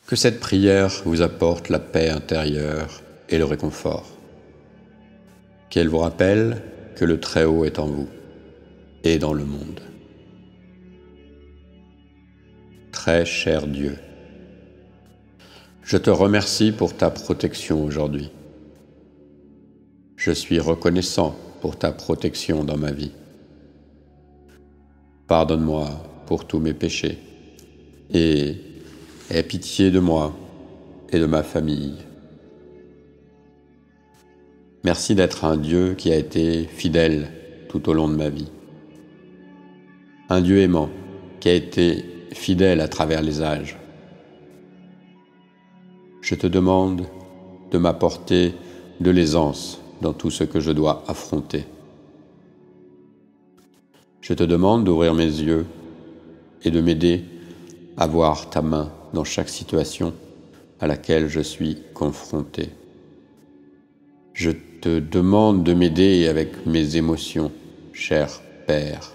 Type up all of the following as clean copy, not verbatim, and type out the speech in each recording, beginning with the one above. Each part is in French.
Que cette prière vous apporte la paix intérieure et le réconfort. Qu'elle vous rappelle que le Très-Haut est en vous et dans le monde. Très cher Dieu, je te remercie pour ta protection aujourd'hui. Je suis reconnaissant pour ta protection dans ma vie. Pardonne-moi pour tous mes péchés et aie pitié de moi et de ma famille. Merci d'être un Dieu qui a été fidèle tout au long de ma vie. Un Dieu aimant qui a été fidèle à travers les âges. Je te demande de m'apporter de l'aisance dans tout ce que je dois affronter. Je te demande d'ouvrir mes yeux et de m'aider à voir ta main dans chaque situation à laquelle je suis confronté. Je te demande de m'aider avec mes émotions, cher Père.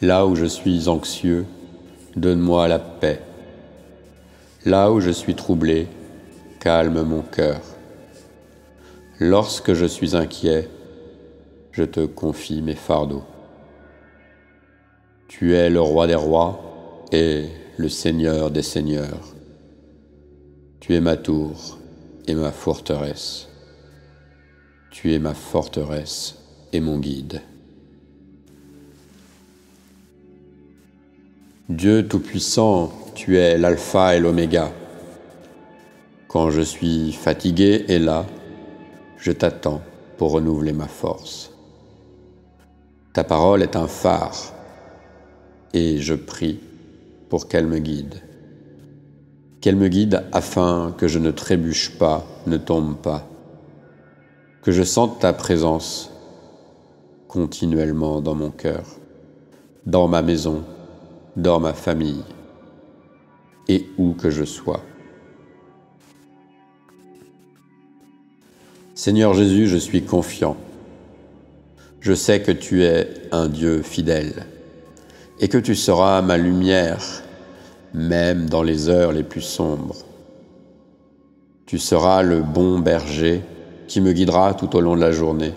Là où je suis anxieux, donne-moi la paix. Là où je suis troublé, calme mon cœur. Lorsque je suis inquiet, je te confie mes fardeaux. Tu es le roi des rois et le Seigneur des seigneurs. Tu es ma tour et ma forteresse. Tu es ma forteresse et mon guide. Dieu Tout-Puissant, tu es l'alpha et l'oméga. Quand je suis fatigué et là, je t'attends pour renouveler ma force. Ta parole est un phare et je prie pour qu'elle me guide. Qu'elle me guide afin que je ne trébuche pas, ne tombe pas. Que je sente ta présence continuellement dans mon cœur, dans ma maison, dans ma famille et où que je sois. Seigneur Jésus, je suis confiant. Je sais que tu es un Dieu fidèle et que tu seras ma lumière, même dans les heures les plus sombres. Tu seras le bon berger qui me guidera tout au long de la journée.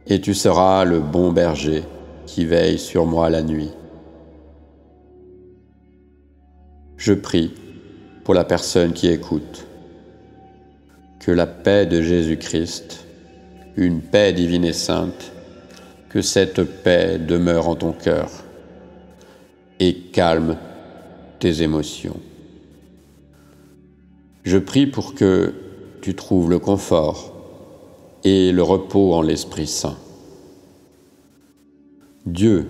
Et tu seras le bon berger qui veille sur moi la nuit. Je prie pour la personne qui écoute. Que la paix de Jésus-Christ, une paix divine et sainte, que cette paix demeure en ton cœur et calme tes émotions. Je prie pour que tu trouves le confort et le repos en l'Esprit Saint. Dieu,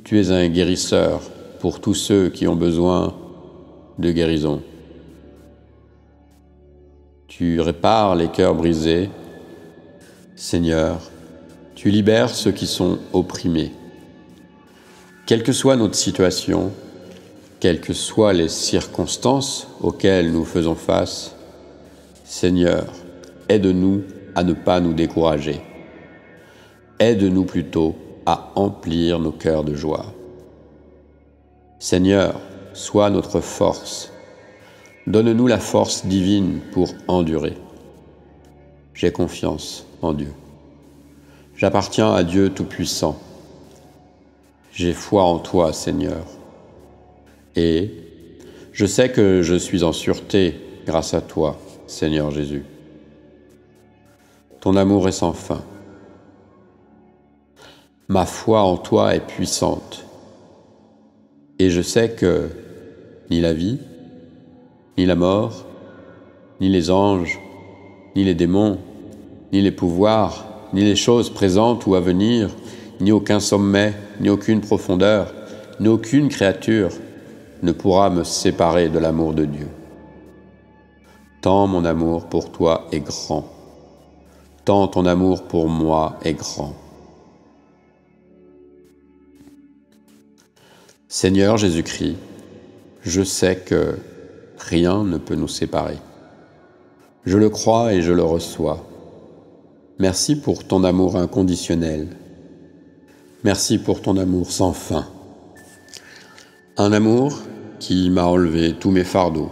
tu es un guérisseur pour tous ceux qui ont besoin de guérison. Tu répares les cœurs brisés. Seigneur, tu libères ceux qui sont opprimés. Quelle que soit notre situation, quelles que soient les circonstances auxquelles nous faisons face, Seigneur, aide-nous à ne pas nous décourager. Aide-nous plutôt à emplir nos cœurs de joie. Seigneur, sois notre force. Donne-nous la force divine pour endurer. J'ai confiance en Dieu. J'appartiens à Dieu Tout-Puissant. J'ai foi en toi, Seigneur. Et je sais que je suis en sûreté grâce à toi, Seigneur Jésus. Ton amour est sans fin. Ma foi en toi est puissante. Et je sais que ni la vie, ni la mort, ni les anges, ni les démons, ni les pouvoirs, ni les choses présentes ou à venir, ni aucun sommet, ni aucune profondeur, ni aucune créature ne pourra me séparer de l'amour de Dieu. Tant mon amour pour toi est grand, tant ton amour pour moi est grand. Seigneur Jésus-Christ, je sais que rien ne peut nous séparer. Je le crois et je le reçois. Merci pour ton amour inconditionnel. Merci pour ton amour sans fin. Un amour qui m'a enlevé tous mes fardeaux.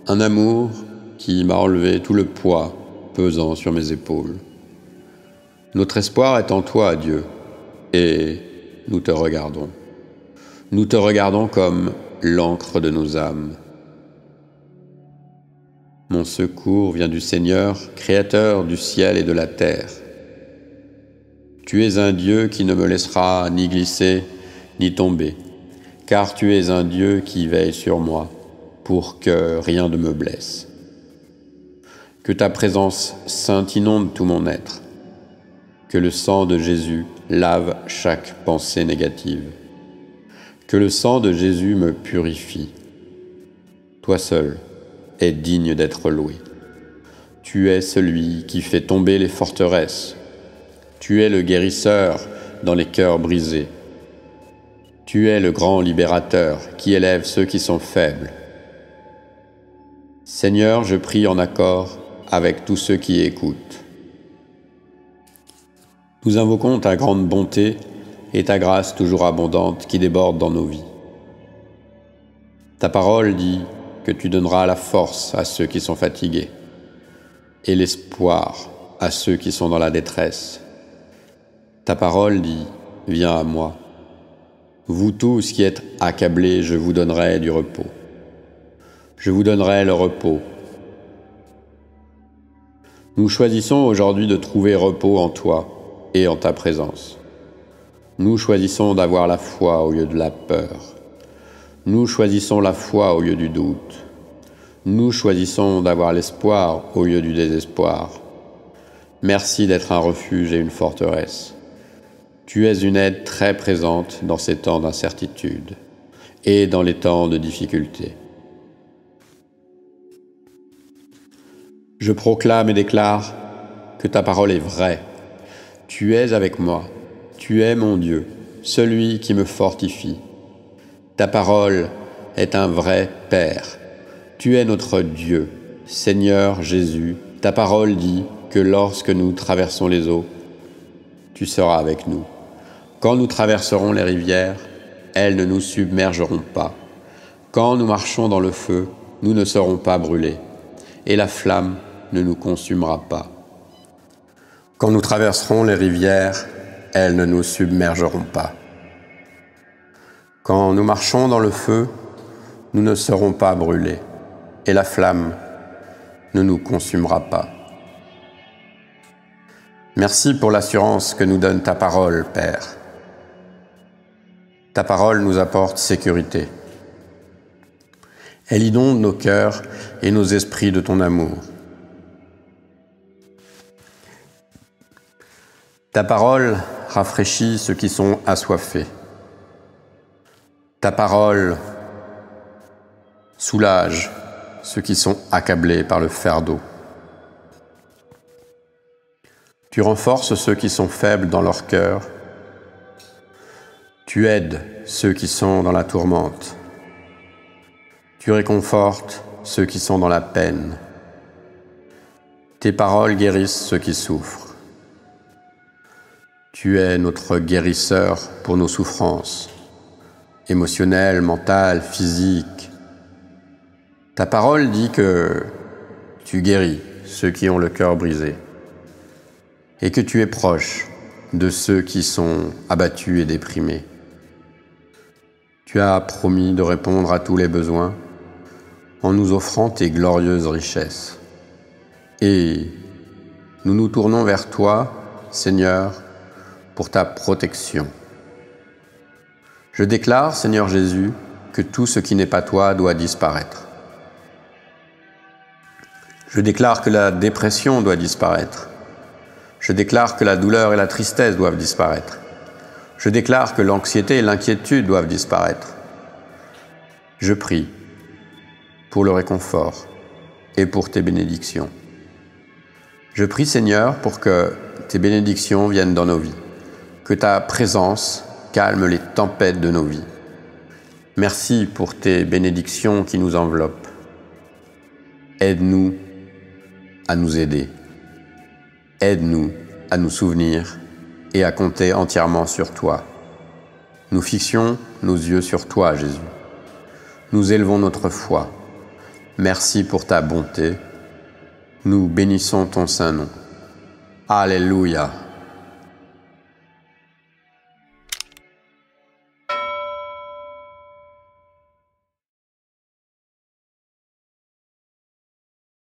Un amour qui m'a enlevé tout le poids pesant sur mes épaules. Notre espoir est en toi, Dieu, et nous te regardons. Nous te regardons comme l'encre de nos âmes. Mon secours vient du Seigneur, Créateur du ciel et de la terre. Tu es un Dieu qui ne me laissera ni glisser, ni tomber, car tu es un Dieu qui veille sur moi, pour que rien ne me blesse. Que ta présence sainte inonde tout mon être, que le sang de Jésus lave chaque pensée négative, que le sang de Jésus me purifie. Toi seul es digne d'être loué. Tu es celui qui fait tomber les forteresses. Tu es le guérisseur dans les cœurs brisés. Tu es le grand libérateur qui élève ceux qui sont faibles. Seigneur, je prie en accord avec tous ceux qui écoutent. Nous invoquons ta grande bonté et ta grâce toujours abondante qui déborde dans nos vies. Ta parole dit que tu donneras la force à ceux qui sont fatigués et l'espoir à ceux qui sont dans la détresse. Ta parole dit « Viens à moi. Vous tous qui êtes accablés, je vous donnerai du repos. Je vous donnerai le repos. » Nous choisissons aujourd'hui de trouver repos en toi et en ta présence. Nous choisissons d'avoir la foi au lieu de la peur. Nous choisissons la foi au lieu du doute. Nous choisissons d'avoir l'espoir au lieu du désespoir. Merci d'être un refuge et une forteresse. Tu es une aide très présente dans ces temps d'incertitude et dans les temps de difficulté. Je proclame et déclare que ta parole est vraie. Tu es avec moi. Tu es mon Dieu, celui qui me fortifie. Ta parole est un vrai Père. Tu es notre Dieu, Seigneur Jésus. Ta parole dit que lorsque nous traversons les eaux, tu seras avec nous. Quand nous traverserons les rivières, elles ne nous submergeront pas. Quand nous marchons dans le feu, nous ne serons pas brûlés, et la flamme ne nous consumera pas. Quand nous traverserons les rivières, elles ne nous submergeront pas. Quand nous marchons dans le feu, nous ne serons pas brûlés, et la flamme ne nous consumera pas. Merci pour l'assurance que nous donne ta parole, Père. Ta parole nous apporte sécurité. Elle inonde nos cœurs et nos esprits de ton amour. Ta parole rafraîchit ceux qui sont assoiffés. Ta parole soulage ceux qui sont accablés par le fardeau. Tu renforces ceux qui sont faibles dans leur cœur. Tu aides ceux qui sont dans la tourmente. Tu réconfortes ceux qui sont dans la peine. Tes paroles guérissent ceux qui souffrent. Tu es notre guérisseur pour nos souffrances, émotionnelles, mentales, physiques. Ta parole dit que tu guéris ceux qui ont le cœur brisé et que tu es proche de ceux qui sont abattus et déprimés. Tu as promis de répondre à tous les besoins en nous offrant tes glorieuses richesses. Et nous nous tournons vers toi, Seigneur, pour ta protection. Je déclare, Seigneur Jésus, que tout ce qui n'est pas toi doit disparaître. Je déclare que la dépression doit disparaître. Je déclare que la douleur et la tristesse doivent disparaître. Je déclare que l'anxiété et l'inquiétude doivent disparaître. Je prie pour le réconfort et pour tes bénédictions. Je prie, Seigneur, pour que tes bénédictions viennent dans nos vies, que ta présence calme les tempêtes de nos vies. Merci pour tes bénédictions qui nous enveloppent. Aide-nous à nous aider. Aide-nous à nous souvenir et à compter entièrement sur toi. Nous fixions nos yeux sur toi, Jésus. nous élevons notre foi. Merci pour ta bonté. Nous bénissons ton saint nom. Alléluia.